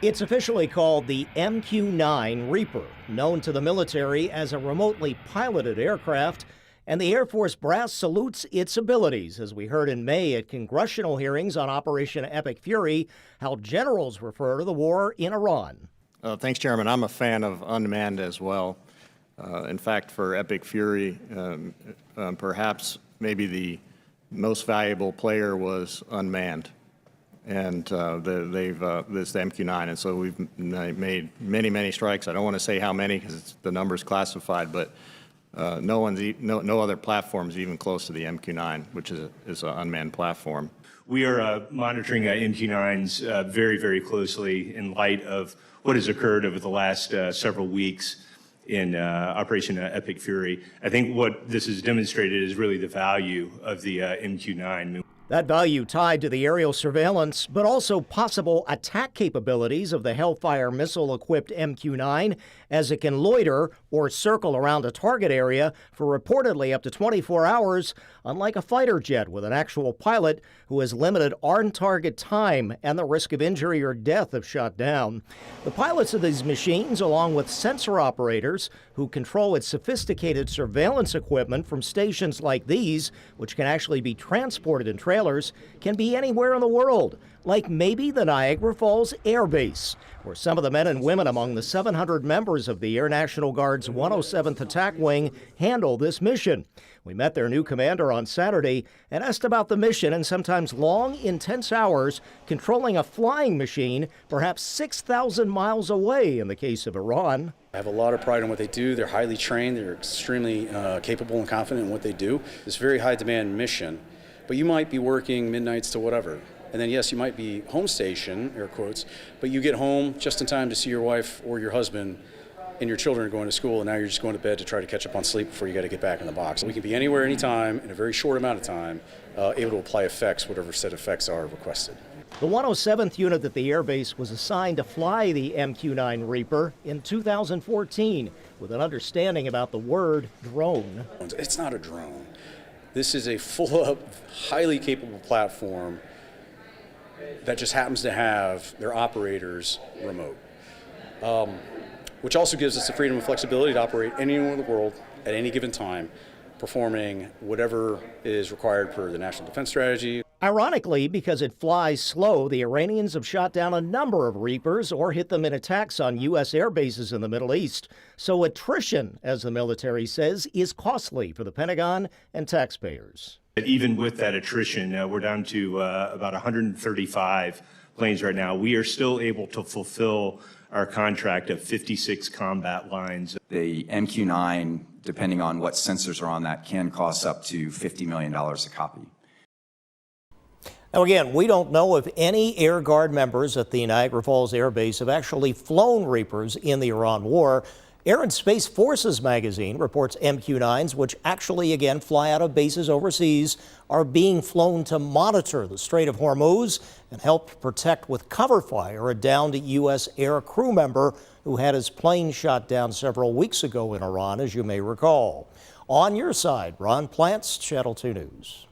It's officially called the MQ-9 Reaper, known to the military as a remotely piloted aircraft, and the Air Force brass salutes its abilities, as we heard in May at congressional hearings on Operation Epic Fury, how generals refer to the war in Iran. Thanks, Chairman. I'm a fan of unmanned as well. In fact, for Epic Fury, perhaps maybe the most valuable player was unmanned. And this MQ-9, and so we've made many strikes. I don't want to say how many because the number's classified, but no other platform is even close to the MQ-9, which is an unmanned platform. We are monitoring MQ-9s very closely in light of what has occurred over the last several weeks in Operation Epic Fury. I think what this has demonstrated is really the value of the MQ-9. That value tied to the aerial surveillance, but also possible attack capabilities of the Hellfire missile-equipped MQ-9 as it can loiter or circle around a target area for reportedly up to 24 hours, unlike a fighter jet with an actual pilot who has limited on-target time and the risk of injury or death if shot down. The pilots of these machines, along with sensor operators who control its sophisticated surveillance equipment from stations like these, which can actually be transported in trailers, can be anywhere in the world, like maybe the Niagara Falls Airbase, where some of the men and women among the 700 members of the Air National Guard's 107th Attack Wing handle this mission. We met their new commander on Saturday and asked about the mission and sometimes long, intense hours controlling a flying machine perhaps 6,000 miles away in the case of Iran. I have a lot of pride in what they do. They're highly trained. They're extremely capable and confident in what they do. It's a very high-demand mission, but you might be working midnights to whatever. And then, yes, you might be home station, air quotes, but you get home just in time to see your wife or your husband and your children are going to school, and now you're just going to bed to try to catch up on sleep before you got to get back in the box. We can be anywhere, anytime, in a very short amount of time, able to apply effects, whatever set effects are requested. The 107th unit at the Airbase was assigned to fly the MQ-9 Reaper in 2014 with an understanding about the word drone. It's not a drone. This is a full-up, highly capable platform that just happens to have their operators remote, which also gives us the freedom and flexibility to operate anywhere in the world at any given time, performing whatever is required per the National Defense Strategy. Ironically, because it flies slow, the Iranians have shot down a number of Reapers or hit them in attacks on U.S. air bases in the Middle East. So attrition, as the military says, is costly for the Pentagon and taxpayers. Even with that attrition, we're down to about 135 planes right now. We are still able to fulfill our contract of 56 combat lines. The MQ-9, depending on what sensors are on that, can cost up to $50 million a copy. Now again, we don't know if any Air Guard members at the Niagara Falls Air Base have actually flown Reapers in the Iran war. Air and Space Forces magazine reports MQ-9s, which actually again fly out of bases overseas, are being flown to monitor the Strait of Hormuz and help protect with cover fire a downed U.S. air crew member who had his plane shot down several weeks ago in Iran, as you may recall. On your side, Ron Plants, Channel 2 News.